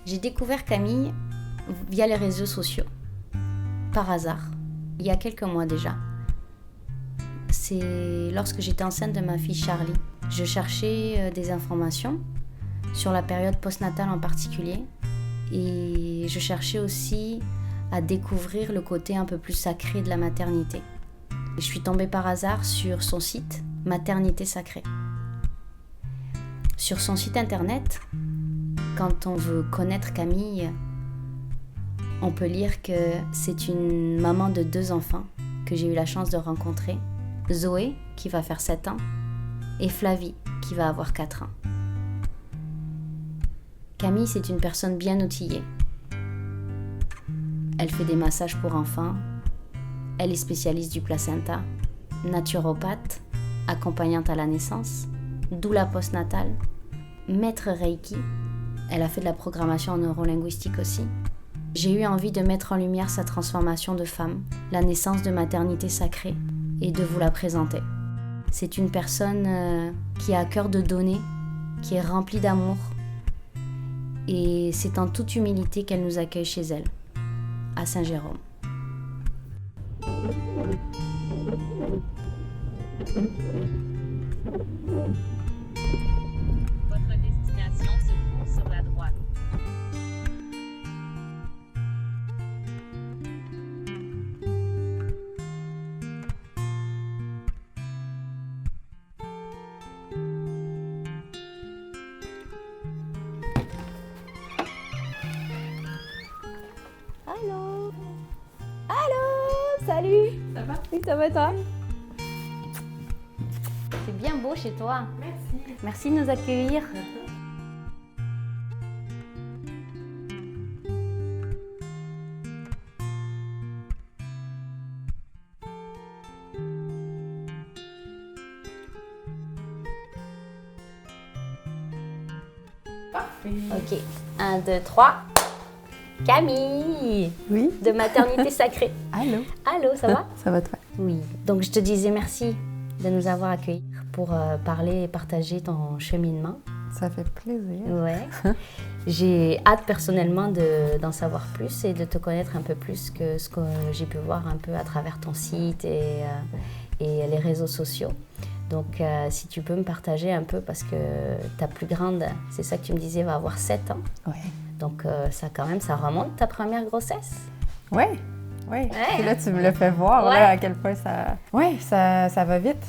J'ai découvert Camille via les réseaux sociaux, par hasard, il y a quelques mois déjà. C'est lorsque j'étais enceinte de ma fille Charlie. Je cherchais des informations sur la période postnatale en particulier et je cherchais aussi à découvrir le côté un peu plus sacré de la maternité. Je suis tombée par hasard sur son site Maternité Sacrée. Sur son site internet, quand on veut connaître Camille, on peut lire que c'est une maman de 2 enfants que j'ai eu la chance de rencontrer. Zoé, qui va faire 7 ans, et Flavie, qui va avoir 4 ans. Camille, c'est une personne bien outillée. Elle fait des massages pour enfants. Elle est spécialiste du placenta, naturopathe, accompagnante à la naissance, doula postnatale, maître Reiki. Elle a fait de la programmation en neurolinguistique aussi. J'ai eu envie de mettre en lumière sa transformation de femme, la naissance de Maternité Sacrée, et de vous la présenter. C'est une personne qui a à cœur de donner, qui est remplie d'amour, et c'est en toute humilité qu'elle nous accueille chez elle, à Saint-Jérôme. Votre destination se trouve sur la droite. Allô? Allô? Salut! Ça va? Oui, ça va toi? C'est bien beau chez toi. Merci. Merci de nous accueillir. Parfait. Ok, 1, 2, 3. Camille, Oui. de Maternité Sacrée. Allô? Allô, ça va? Ça va toi? Oui. Donc je te disais merci de nous avoir accueillis pour parler et partager ton cheminement. Ça fait plaisir. Ouais. J'ai hâte personnellement d'en savoir plus et de te connaître un peu plus que ce que j'ai pu voir un peu à travers ton site et les réseaux sociaux. Donc si tu peux me partager un peu, parce que ta plus grande, c'est ça que tu me disais, va avoir 7 ans. Ouais. Donc ça quand même, ça remonte ta première grossesse. Ouais. Ouais. Ouais. Et là, tu me le fais voir, Ouais. là, à quel point ça... Ouais, ça va vite.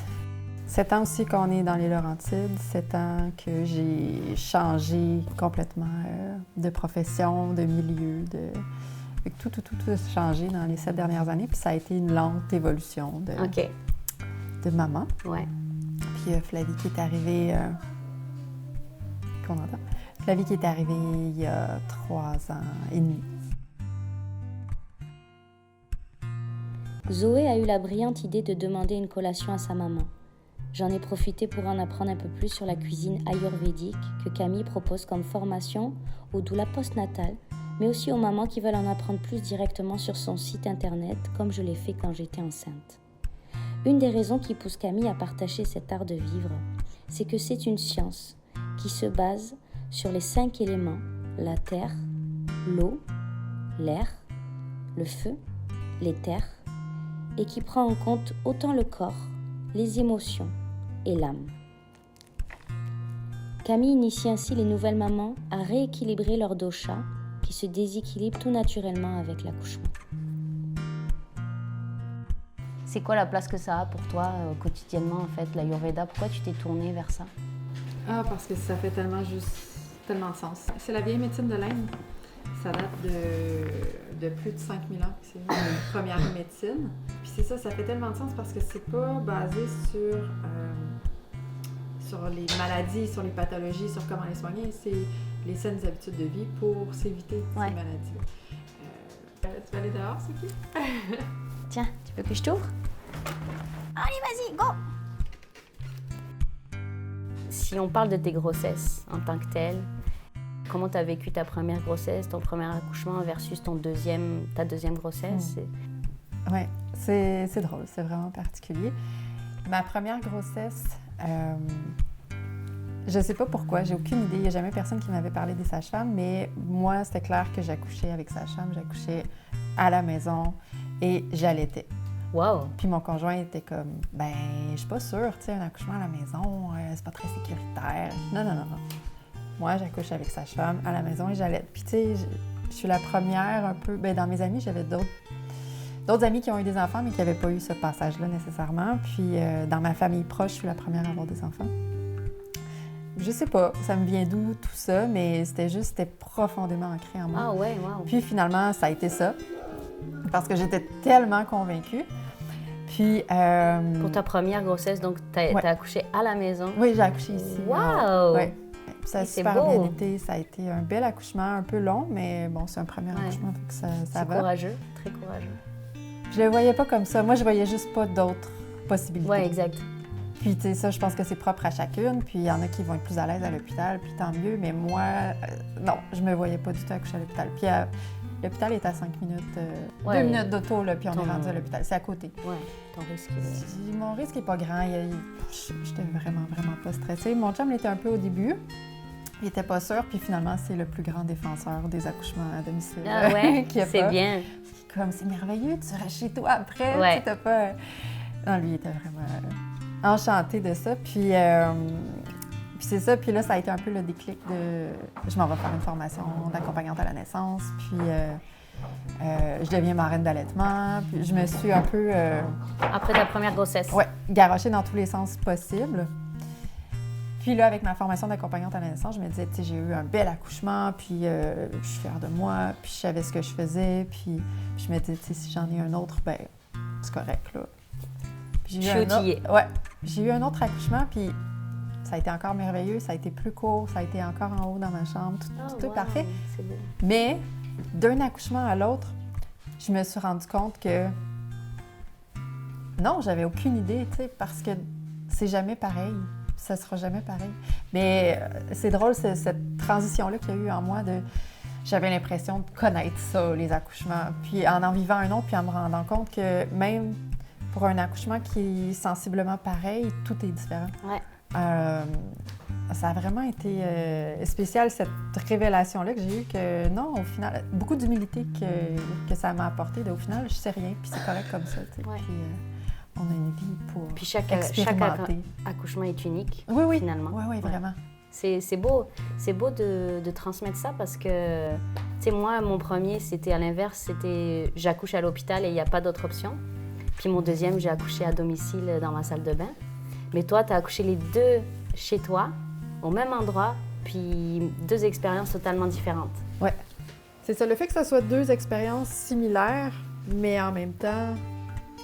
7 ans aussi qu'on est dans les Laurentides. 7 ans que j'ai changé complètement de profession, de milieu, Fait que tout a changé dans les 7 dernières années. Puis ça a été une lente évolution Ok. de maman. Ouais. Puis Flavie qui est arrivée... qu'on entend? Flavie qui est arrivée il y a 3 ans et demi. Zoé a eu la brillante idée de demander une collation à sa maman. J'en ai profité pour en apprendre un peu plus sur la cuisine ayurvédique que Camille propose comme formation aux doulas postnatales, mais aussi aux mamans qui veulent en apprendre plus directement sur son site internet, comme je l'ai fait quand j'étais enceinte. Une des raisons qui pousse Camille à partager cet art de vivre, c'est que c'est une science qui se base sur les 5 éléments, la terre, l'eau, l'air, le feu, l'éther, et qui prend en compte autant le corps, les émotions et l'âme. Camille initie ainsi les nouvelles mamans à rééquilibrer leur dosha qui se déséquilibre tout naturellement avec l'accouchement. C'est quoi la place que ça a pour toi quotidiennement en fait, l'Ayurveda? Pourquoi tu t'es tournée vers ça? Ah, parce que ça fait tellement de sens. C'est la vieille médecine de l'Inde. Ça date de plus de 5000 ans que c'est une première médecine. Puis c'est ça fait tellement de sens parce que c'est pas basé sur les maladies, sur les pathologies, sur comment les soigner. C'est les saines habitudes de vie pour s'éviter ces maladies. Tu vas aller dehors, Sophie? Tiens, tu veux que je t'ouvre? Allez, vas-y, go! Si on parle de tes grossesses en tant que telles, comment tu as vécu ta première grossesse, ton premier accouchement versus ta deuxième grossesse? Oui, c'est drôle, c'est vraiment particulier. Ma première grossesse, Je sais pas pourquoi, j'ai aucune idée. Il n'y a jamais personne qui m'avait parlé des sages-femmes, mais moi, c'était clair que j'accouchais avec sage-femme, j'accouchais à la maison et j'allaitais. Wow! Puis mon conjoint était comme, ben, je suis pas sûre, tu sais, un accouchement à la maison, c'est pas très sécuritaire. Non, non, non, non. Moi, j'accouche avec sage-femme à la maison et j'allaite. Puis tu sais, je suis la première un peu, ben dans mes amis, j'avais d'autres amis qui ont eu des enfants, mais qui n'avaient pas eu ce passage-là nécessairement. Puis dans ma famille proche, je suis la première à avoir des enfants. Je sais pas, ça me vient d'où tout ça, mais c'était profondément ancré en moi. Ah ouais, wow! Puis finalement, ça a été ça, parce que j'étais tellement convaincue. Puis... Pour ta première grossesse, donc t'as accouché à la maison? Oui, j'ai accouché ici. Wow! Ouais. Ça a super beau. bien été. Ça a été un bel accouchement, un peu long, mais bon, c'est un premier accouchement, donc ça c'est va. Courageux, très courageux. Je le voyais pas comme ça. Moi, je voyais juste pas d'autres possibilités. Oui, exact. Puis, tu sais, ça, je pense que c'est propre à chacune. Puis, il y en a qui vont être plus à l'aise à l'hôpital, puis tant mieux. Mais moi, non, je me voyais pas du tout accoucher à l'hôpital. Puis, l'hôpital est à 5 minutes, 2 minutes d'auto, là, puis on est rendu à l'hôpital. C'est à côté. Oui, ton risque est... Mon risque est pas grand. J'étais vraiment, vraiment pas stressée. Mon chum l'était un peu au début. Il était pas sûr, puis finalement, c'est le plus grand défenseur des accouchements à domicile. Ah ouais, c'est bien. Comme, c'est merveilleux, tu restes chez toi après, ouais. tu t'as pas... Non, lui, il était vraiment enchanté de ça, puis c'est ça, puis là, ça a été un peu le déclic de... Je m'en vais faire une formation d'accompagnante à la naissance, puis je deviens marraine d'allaitement, puis je me suis un peu... Après ta première grossesse? Oui, garochée dans tous les sens possibles. Puis là, avec ma formation d'accompagnante à la naissance, je me disais, tu sais, j'ai eu un bel accouchement, puis je suis fière de moi, puis je savais ce que je faisais, puis je me disais, tu sais, si j'en ai un autre, ben c'est correct, là. Puis j'ai eu un autre accouchement, puis ça a été encore merveilleux, ça a été plus court, ça a été encore en haut dans ma chambre, tout est parfait. C'est beau. Mais d'un accouchement à l'autre, je me suis rendu compte que non, j'avais aucune idée, tu sais, parce que c'est jamais pareil. Ça sera jamais pareil. Mais c'est drôle, cette transition-là qu'il y a eu en moi j'avais l'impression de connaître ça, les accouchements. Puis en vivant un autre, puis en me rendant compte que même pour un accouchement qui est sensiblement pareil, tout est différent. Ouais. Ça a vraiment été spécial, cette révélation-là que j'ai eue, que non, au final, beaucoup d'humilité que ça m'a apporté. Au final, je sais rien, puis c'est correct comme ça. Ouais. Puis, on a une vie pour puis chaque accouchement est unique, oui, finalement. Oui, vraiment. C'est beau de transmettre ça parce que, tu sais, moi, mon premier, c'était à l'inverse, c'était j'accouche à l'hôpital et il n'y a pas d'autre option. Puis mon deuxième, j'ai accouché à domicile dans ma salle de bain. Mais toi, tu as accouché les deux chez toi, au même endroit, puis deux expériences totalement différentes. Oui, c'est ça. Le fait que ce soit deux expériences similaires, mais en même temps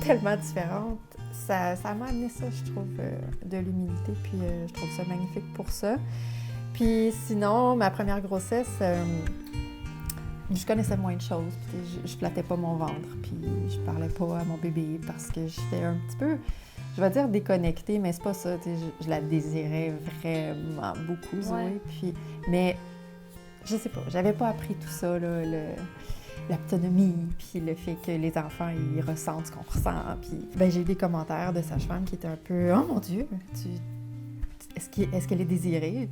tellement différentes, ça m'a amené ça, je trouve, de l'humilité, puis je trouve ça magnifique pour ça. Puis sinon, ma première grossesse, je connaissais moins de choses, puis je flattais pas mon ventre, puis je parlais pas à mon bébé parce que j'étais un petit peu, je vais dire déconnectée, mais c'est pas ça, je la désirais vraiment beaucoup, Zoé, ouais. Puis, mais je sais pas, j'avais pas appris tout ça, là, l'autonomie, puis le fait que les enfants, ils ressentent ce qu'on ressent. Puis j'ai eu des commentaires de sage-femme qui étaient un peu « Oh mon Dieu, est-ce qu'elle est désirée? »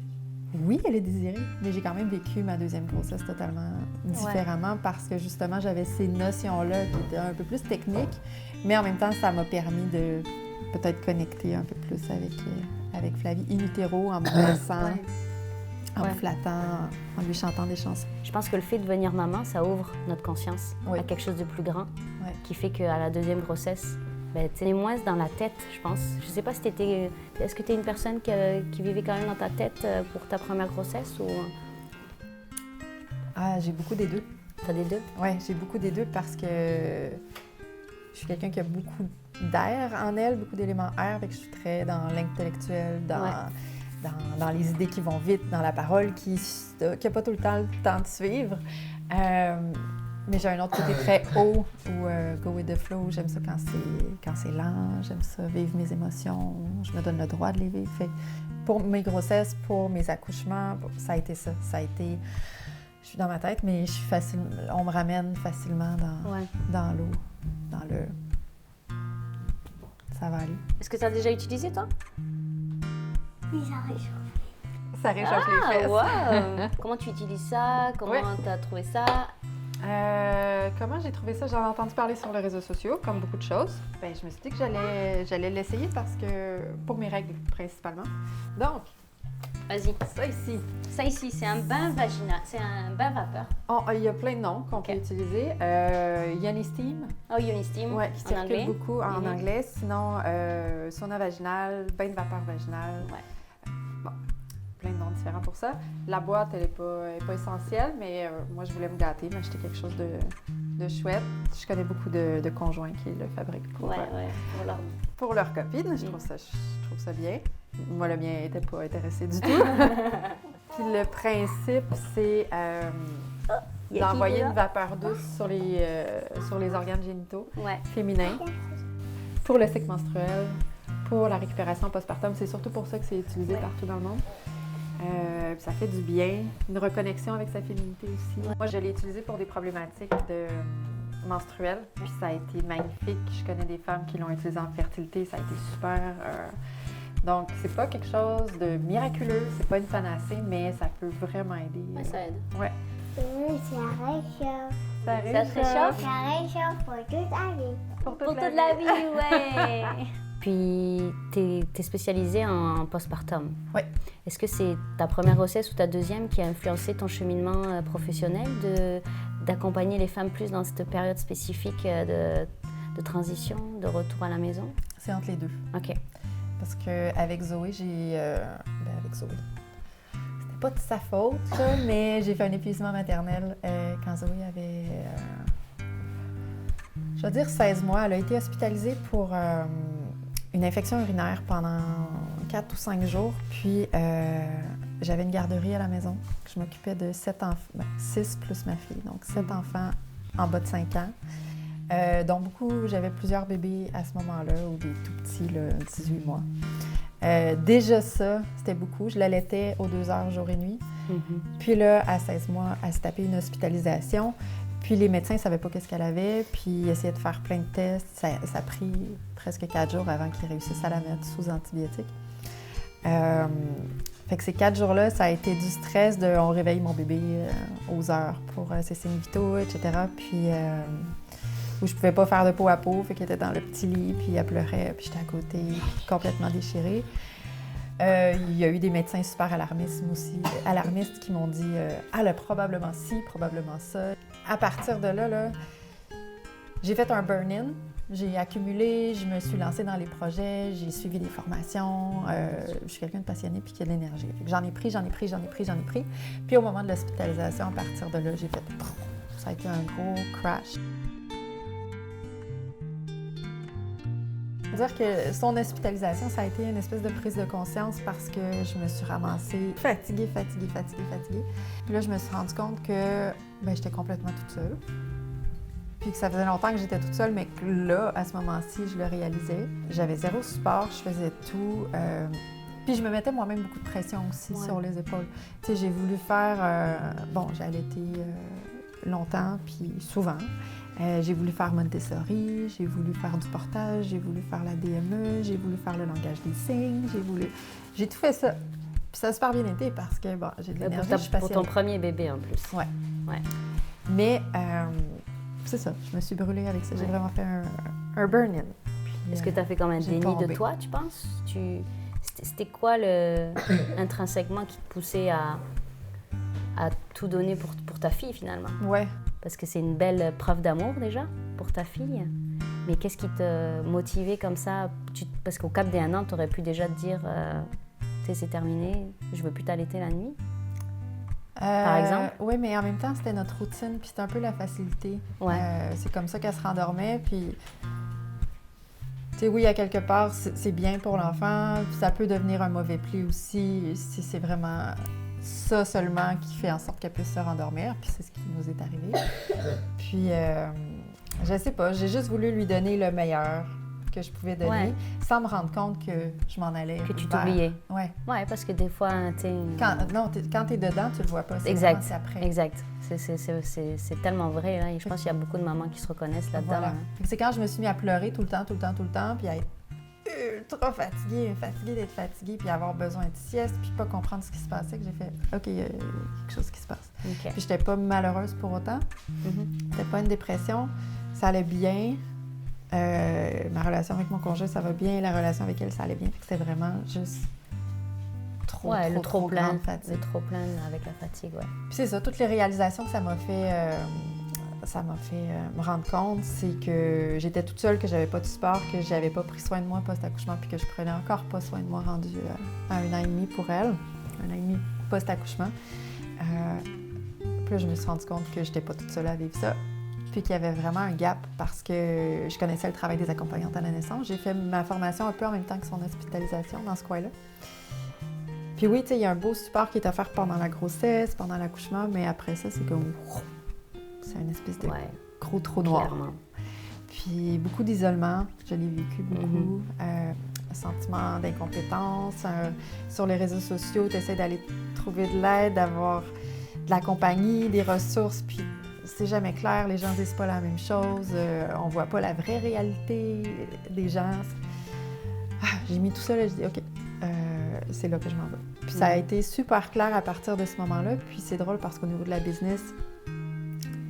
Oui, elle est désirée, mais j'ai quand même vécu ma deuxième grossesse totalement différemment parce que justement, j'avais ces notions-là qui étaient un peu plus techniques, mais en même temps, ça m'a permis de peut-être connecter un peu plus avec Flavie in utero, en me laissant... En me flattant, en lui chantant des chansons. Je pense que le fait de devenir maman, ça ouvre notre conscience à quelque chose de plus grand, qui fait qu'à la deuxième grossesse, tu es moins dans la tête, je pense. Je sais pas si t'étais... Est-ce que tu es une personne qui vivait quand même dans ta tête pour ta première grossesse ou... Ah, j'ai beaucoup des deux. T'as des deux? Oui, j'ai beaucoup des deux parce que je suis quelqu'un qui a beaucoup d'air en elle, beaucoup d'éléments air, fait que je suis très dans l'intellectuel, dans les idées qui vont vite, dans la parole qui n'a pas tout le temps de suivre. Mais j'ai un autre côté très haut où go with the flow. J'aime ça quand c'est lent, j'aime ça vivre mes émotions, je me donne le droit de les vivre. Fait, pour mes grossesses, pour mes accouchements, ça a été ça. Ça a été... Je suis dans ma tête, mais on me ramène facilement dans l'eau, dans le... Ça va aller. Est-ce que tu as déjà utilisé, toi? Oui, ça arrive. Ça réchauffe les fesses. Wow. Comment tu utilises ça? Comment Ouais. tu as trouvé ça? Comment j'ai trouvé ça? J'en ai entendu parler sur les réseaux sociaux, comme beaucoup de choses. Ben, je me suis dit que j'allais l'essayer parce que, pour mes règles principalement. Donc, Vas-y. ça ici. Ça ici, c'est un bain vaginal. C'est un bain vapeur. Il y a plein de noms qu'on peut utiliser. Yoni Steam, Oh, Unisteam. ouais, qui en circule anglais. beaucoup en Mhm. anglais. Sinon, sauna vaginal, bain de vapeur vaginal. Ouais. Bon, plein de noms différents pour ça. La boîte, elle est pas essentielle, mais moi, je voulais me gâter, m'acheter quelque chose de chouette. Je connais beaucoup de conjoints qui le fabriquent pour, Ouais, ouais. Voilà. pour leurs copines. Je trouve ça bien. Moi, le mien n'était pas intéressé du tout. Puis le principe, c'est Y a qui d'envoyer là? une vapeur douce sur les organes génitaux Ouais. féminins pour le cycle menstruel, pour la récupération postpartum. C'est surtout pour ça que c'est utilisé partout dans le monde. Puis ça fait du bien, une reconnexion avec sa féminité aussi. Moi, je l'ai utilisé pour des problématiques menstruelles, puis ça a été magnifique. Je connais des femmes qui l'ont utilisé en fertilité, ça a été super. Donc, c'est pas quelque chose de miraculeux, c'est pas une panacée, mais ça peut vraiment aider. Ouais, ça aide. Ouais. Ça réchauffe. Ça te réchauffe? Ça réchauffe pour toute la vie. Pour Pour toute la vie, ouais. Puis, tu es spécialisée en postpartum. Oui. Est-ce que c'est ta première grossesse ou ta deuxième qui a influencé ton cheminement professionnel d'accompagner les femmes plus dans cette période spécifique de transition, de retour à la maison? C'est entre les deux. OK. Parce qu'avec Zoé, avec Zoé, c'était pas de sa faute, ça, mais j'ai fait un épuisement maternel quand Zoé avait, je vais dire 16 mois. Elle a été hospitalisée pour une infection urinaire pendant 4 ou 5 jours. Puis j'avais une garderie à la maison. Je m'occupais de 7 enfants, 6 plus ma fille, donc 7 enfants en bas de 5 ans. Donc j'avais plusieurs bébés à ce moment-là, ou des tout petits, là, 18 mois. Déjà ça, c'était beaucoup. Je l'allaitais aux 2 heures jour et nuit. Mm-hmm. Puis là, à 16 mois, elle s'est tapée une hospitalisation. Puis les médecins ne savaient pas qu'est-ce qu'elle avait, puis ils essayaient de faire plein de tests. Ça a pris presque 4 jours avant qu'ils réussissent à la mettre sous antibiotiques. Fait que ces 4 jours-là, ça a été du stress de on réveille mon bébé aux heures pour ses signes vitaux, etc. Puis où je pouvais pas faire de peau à peau, fait qu'elle était dans le petit lit, puis elle pleurait, puis j'étais à côté, complètement déchirée. Il y a eu des médecins super alarmistes qui m'ont dit elle a probablement ci, probablement ça. À partir de là, j'ai fait un burn-in. J'ai accumulé, je me suis lancée dans les projets, j'ai suivi des formations. Je suis quelqu'un de passionné puis qui a de l'énergie. Fait que j'en ai pris. Puis au moment de l'hospitalisation, à partir de là, j'ai fait ça a été un gros crash. Dire que son hospitalisation, ça a été une espèce de prise de conscience parce que je me suis ramassée fatiguée. Puis là, je me suis rendu compte que j'étais complètement toute seule. Puis que ça faisait longtemps que j'étais toute seule, mais que là, à ce moment-ci, je le réalisais. J'avais zéro support, je faisais tout. Puis je me mettais moi-même beaucoup de pression aussi sur les épaules. Tu sais, j'ai voulu faire... j'ai allaité longtemps, puis souvent. J'ai voulu faire Montessori, j'ai voulu faire du portage, j'ai voulu faire la DME, j'ai voulu faire le langage des signes, j'ai tout fait ça. Puis ça a super bien été parce que, j'ai de l'énergie, je suis Pour passionnée. ton premier bébé, en plus. Ouais. Ouais. Mais, c'est ça, je me suis brûlée avec ça. J'ai vraiment fait un burn-in. Est-ce que tu as fait comme un j'ai déni tombé. de toi, tu penses? C'était quoi intrinsèquement qui te poussait à tout donner pour ta fille, finalement? Ouais. Parce que c'est une belle preuve d'amour, déjà, pour ta fille. Mais qu'est-ce qui te motivait comme ça? Parce qu'au cap des 1 an, tu aurais pu déjà te dire, tu sais, c'est terminé, je veux plus t'allaiter la nuit. Par exemple? Oui, mais en même temps, c'était notre routine, puis c'était un peu la facilité. Ouais. C'est comme ça qu'elle se rendormait, puis... Tu sais, oui, à quelque part, c'est bien pour l'enfant, puis ça peut devenir un mauvais pli aussi, si c'est vraiment ça seulement qui fait en sorte qu'elle puisse se rendormir, puis c'est ce qui nous est arrivé. Puis, je sais pas, j'ai juste voulu lui donner le meilleur que je pouvais donner, sans me rendre compte que je m'en allais. Que tu t'oubliais. Ouais. Ouais, parce que des fois, tu sais... Quand t'es dedans, tu le vois pas. Exact. C'est après. Exact. C'est tellement vrai, là, et je pense qu'il y a beaucoup de mamans qui se reconnaissent là-dedans. Voilà. Hein. C'est quand je me suis mis à pleurer tout le temps, puis à être ultra fatiguée d'être fatiguée, puis avoir besoin de sieste, puis pas comprendre ce qui se passait, que j'ai fait « OK, il y a quelque chose qui se passe. OK. Puis j'étais pas malheureuse pour autant. C'était pas une dépression. Ça allait bien. Ma relation avec mon conjoint, ça va bien. La relation avec elle, ça allait bien. Fait que c'était vraiment juste trop plein grande fatigue. Le trop plein avec la fatigue, ouais. Puis c'est ça, toutes les réalisations que ça m'a fait me rendre compte, c'est que j'étais toute seule, que j'avais pas de support, que j'avais pas pris soin de moi post-accouchement, puis que je prenais encore pas soin de moi rendu à 1 an et demi pour elle, 1 an et demi post-accouchement. Puis là, je me suis rendu compte que j'étais pas toute seule à vivre ça, puis qu'il y avait vraiment un gap parce que je connaissais le travail des accompagnantes à la naissance. J'ai fait ma formation un peu en même temps que son hospitalisation dans ce coin-là. Puis oui, tu sais, il y a un beau support qui est offert pendant la grossesse, pendant l'accouchement, mais après ça, c'est comme... C'est une espèce de gros trou noir. Clairement. Puis beaucoup d'isolement, je l'ai vécu beaucoup. Un sentiment d'incompétence. Sur les réseaux sociaux, tu essaies d'aller trouver de l'aide, d'avoir de la compagnie, des ressources, puis c'est jamais clair, les gens disent pas la même chose, on voit pas la vraie réalité des gens. J'ai mis tout ça là, je dis OK, c'est là que je m'en vais. Puis ça a été super clair à partir de ce moment-là, puis c'est drôle parce qu'au niveau de la business,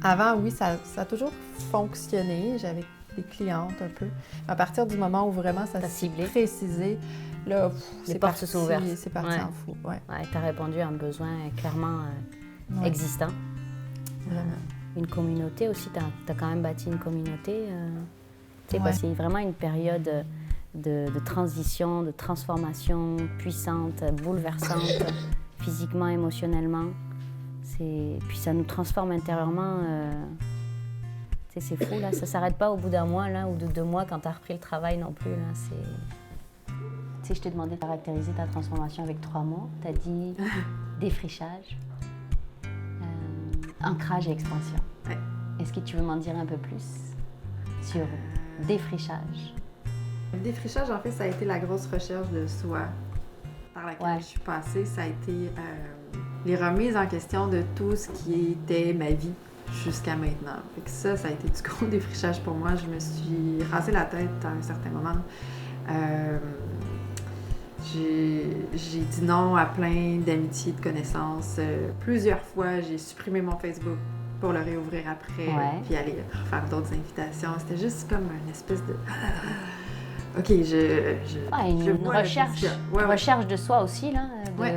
avant, oui, ça a toujours fonctionné. J'avais des clientes un peu. À partir du moment où vraiment ça s'est précisé, là, les portes se sont ouvertes. C'est parti en fou. Ouais. Tu as répondu à un besoin clairement existant. Une communauté aussi. Tu as quand même bâti une communauté. C'est vraiment une période de transition, de transformation puissante, bouleversante, physiquement, émotionnellement. Puis ça nous transforme intérieurement. C'est fou, là. Ça ne s'arrête pas au bout d'1 mois là, ou de 2 mois quand tu as repris le travail non plus. Je t'ai demandé de caractériser ta transformation avec 3 mots. Tu as dit défrichage, ancrage et expansion. Ouais. Est-ce que tu veux m'en dire un peu plus sur défrichage? Le défrichage, en fait, ça a été la grosse recherche de soi par laquelle je suis passée. Ça a été les remises en question de tout ce qui était ma vie jusqu'à maintenant. Fait que ça a été du gros défrichage pour moi. Je me suis rasé la tête à un certain moment. J'ai dit non à plein d'amitiés, de connaissances. Plusieurs fois, j'ai supprimé mon Facebook pour le réouvrir après, puis aller faire d'autres invitations. C'était juste comme une espèce de... OK, une recherche de soi aussi, là. Oui.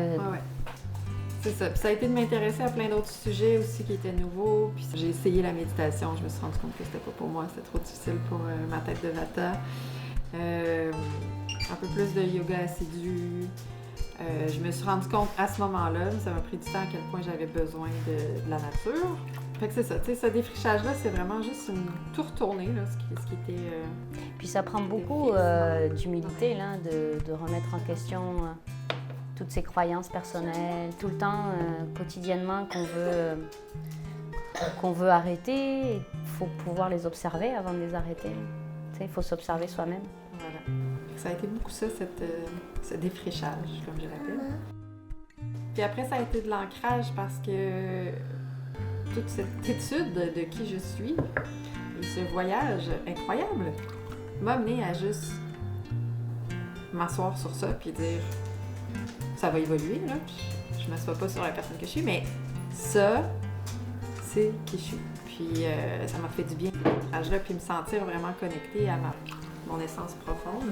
C'est ça. Puis ça a été de m'intéresser à plein d'autres sujets aussi qui étaient nouveaux. Puis j'ai essayé la méditation. Je me suis rendu compte que c'était pas pour moi. C'était trop difficile pour ma tête de vata. Un peu plus de yoga assidu. Je me suis rendu compte à ce moment-là, ça m'a pris du temps à quel point j'avais besoin de la nature. Fait que c'est ça, tu sais, ce défrichage-là, c'est vraiment juste une tout retournée, là, ce qui était... Puis ça prend beaucoup d'humilité, là, de remettre en question toutes ces croyances personnelles, tout le temps, quotidiennement, qu'on veut arrêter. Il faut pouvoir les observer avant de les arrêter. Tu sais, il faut s'observer soi-même. Voilà. Ça a été beaucoup ça, ce défrichage, comme je l'appelle. Puis après, ça a été de l'ancrage parce que toute cette étude de qui je suis et ce voyage incroyable m'a amené à juste m'asseoir sur ça puis dire ça va évoluer, là. Je ne m'assois pas sur la personne que je suis, mais ça, c'est qui je suis. Puis ça m'a fait du bien, cet ancrage-là, puis me sentir vraiment connectée à mon essence profonde.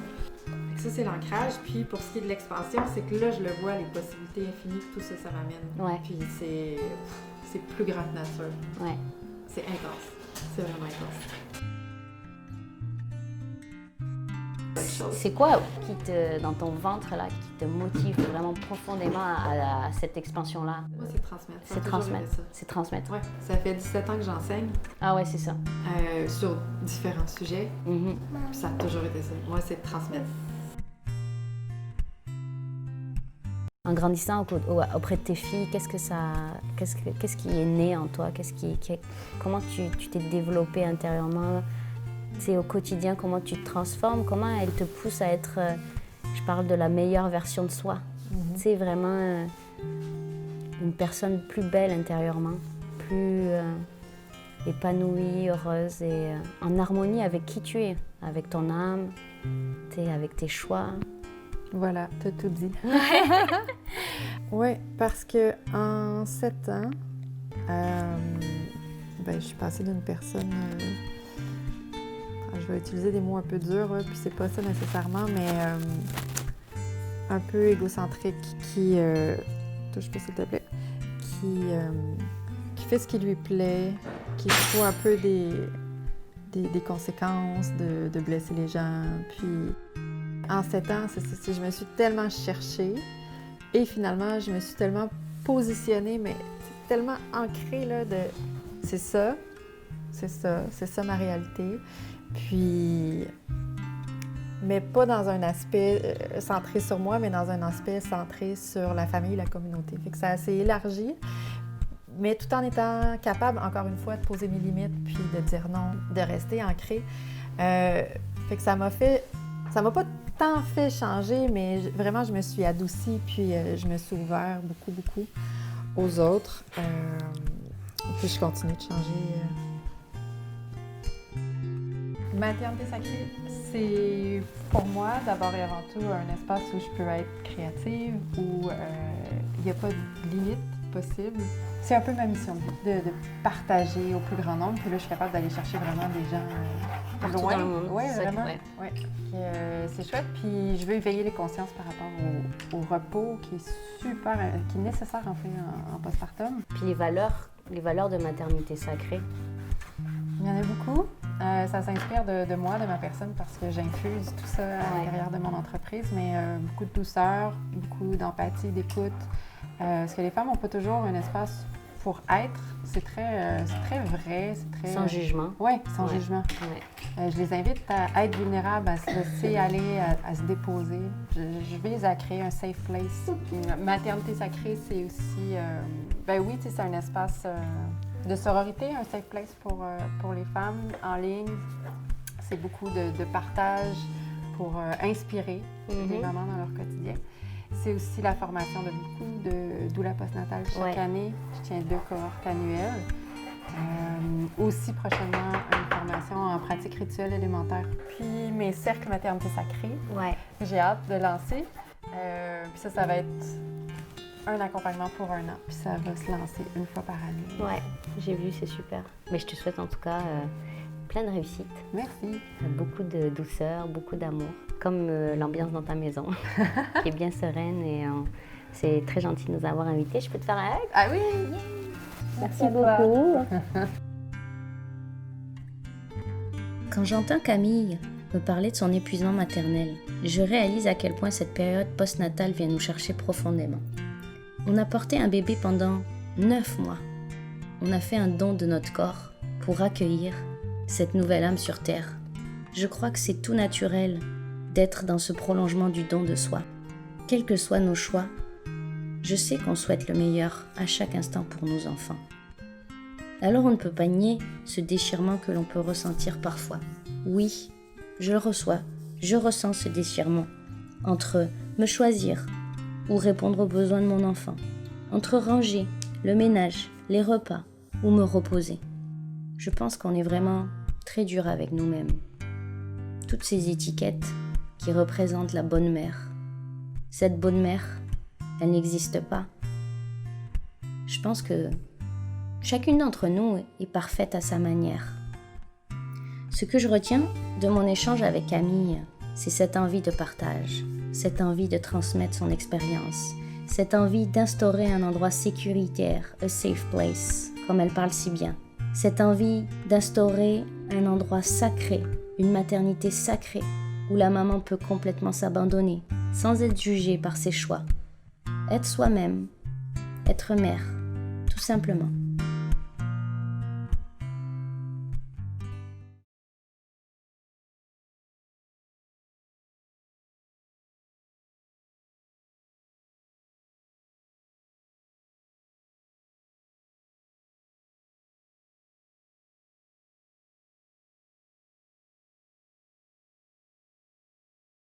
Ça, c'est l'ancrage. Puis pour ce qui est de l'expansion, c'est que là, je le vois, les possibilités infinies que tout ça, ça m'amène. Ouais. Puis c'est plus grand que nature. Ouais. C'est intense. C'est vraiment intense. C'est quoi dans ton ventre, là, qui te motive vraiment profondément à cette expansion-là? Moi, c'est transmettre. C'est transmettre. C'est transmettre. Ouais. Ça fait 17 ans que j'enseigne. Ah ouais, c'est ça. Sur différents sujets. Mm-hmm. Puis ça a toujours été ça. Moi, c'est transmettre. En grandissant auprès de tes filles, qu'est-ce qui est né en toi? Comment tu t'es développé intérieurement? Tu sais, au quotidien, comment tu te transformes? Comment elles te poussent à être, je parle de la meilleure version de soi. Mm-hmm. Tu sais, vraiment une personne plus belle intérieurement, plus épanouie, heureuse et en harmonie avec qui tu es, avec ton âme, avec tes choix. Voilà, t'as tout dit. Oui, parce que en 7 ans, je suis passée d'une personne, je vais utiliser des mots un peu durs, là, puis c'est pas ça nécessairement, mais un peu égocentrique, qui, touche-moi s'il te plaît, qui fait ce qui lui plaît, qui se fout un peu des conséquences de blesser les gens, puis en 7 ans, je me suis tellement cherchée et finalement, je me suis tellement positionnée, mais tellement ancrée là, c'est ça ma réalité. Puis, mais pas dans un aspect centré sur moi, mais dans un aspect centré sur la famille et la communauté. Fait que ça s'est élargi, mais tout en étant capable, encore une fois, de poser mes limites, puis de dire non, de rester ancrée. Fait que ça m'a pas tant fait changer, mais vraiment, je me suis adoucie, puis je me suis ouvert beaucoup aux autres. Puis je continue de changer. Maternité sacrée, c'est pour moi, d'abord et avant tout, un espace où je peux être créative, où il n'y a pas de limite possible. C'est un peu ma mission de partager au plus grand nombre. Puis là, je suis capable d'aller chercher vraiment des gens partout loin. dans le monde. Oui, C'est vraiment. ouais. Ouais. C'est chouette. Puis je veux éveiller les consciences par rapport au repos qui est nécessaire en fait en postpartum. Puis les valeurs de maternité sacrée. Il y en a beaucoup. Ça s'inspire de moi, de ma personne, parce que j'infuse tout ça à l'intérieur de mon entreprise, mais beaucoup de douceur, beaucoup d'empathie, d'écoute. Parce que les femmes n'ont pas toujours un espace pour être. C'est très vrai, c'est très... Sans jugement. Oui, sans jugement. Ouais. Je les invite à être vulnérables, à se laisser aller, à se déposer. Je vise à créer un safe place. Une maternité sacrée, c'est aussi... c'est un espace de sororité, un safe place pour les femmes en ligne. C'est beaucoup de partage pour inspirer les mamans dans leur quotidien. C'est aussi la formation de beaucoup de doula postnatale chaque année. Je tiens 2 cohortes annuelles. Aussi prochainement, une formation en pratique rituelle élémentaire. Puis mes cercles maternité sacrée, j'ai hâte de lancer. Puis ça va être un accompagnement pour 1 an. Puis ça va se lancer 1 fois par année. Ouais, j'ai vu, c'est super. Mais je te souhaite en tout cas plein de réussite. Merci. Beaucoup de douceur, beaucoup d'amour. Comme l'ambiance dans ta maison, qui est bien sereine et c'est très gentil de nous avoir invités. Je peux te faire un hug? Ah oui! Merci beaucoup. Quand j'entends Camille me parler de son épuisement maternel, je réalise à quel point cette période postnatale vient nous chercher profondément. On a porté un bébé pendant 9 mois. On a fait un don de notre corps pour accueillir cette nouvelle âme sur Terre. Je crois que c'est tout naturel d'être dans ce prolongement du don de soi. Quels que soient nos choix, je sais qu'on souhaite le meilleur à chaque instant pour nos enfants. Alors on ne peut pas nier ce déchirement que l'on peut ressentir parfois. Oui, je le reçois, je ressens ce déchirement entre me choisir ou répondre aux besoins de mon enfant, entre ranger, le ménage, les repas ou me reposer. Je pense qu'on est vraiment très dur avec nous-mêmes. Toutes ces étiquettes qui représentent la bonne mère. Cette bonne mère, elle n'existe pas. Je pense que chacune d'entre nous est parfaite à sa manière. Ce que je retiens de mon échange avec Camille, c'est cette envie de partage, cette envie de transmettre son expérience, cette envie d'instaurer un endroit sécuritaire, a safe place, comme elle parle si bien. Cette envie d'instaurer un endroit sacré, une maternité sacrée, où la maman peut complètement s'abandonner, sans être jugée par ses choix. Être soi-même, être mère, tout simplement.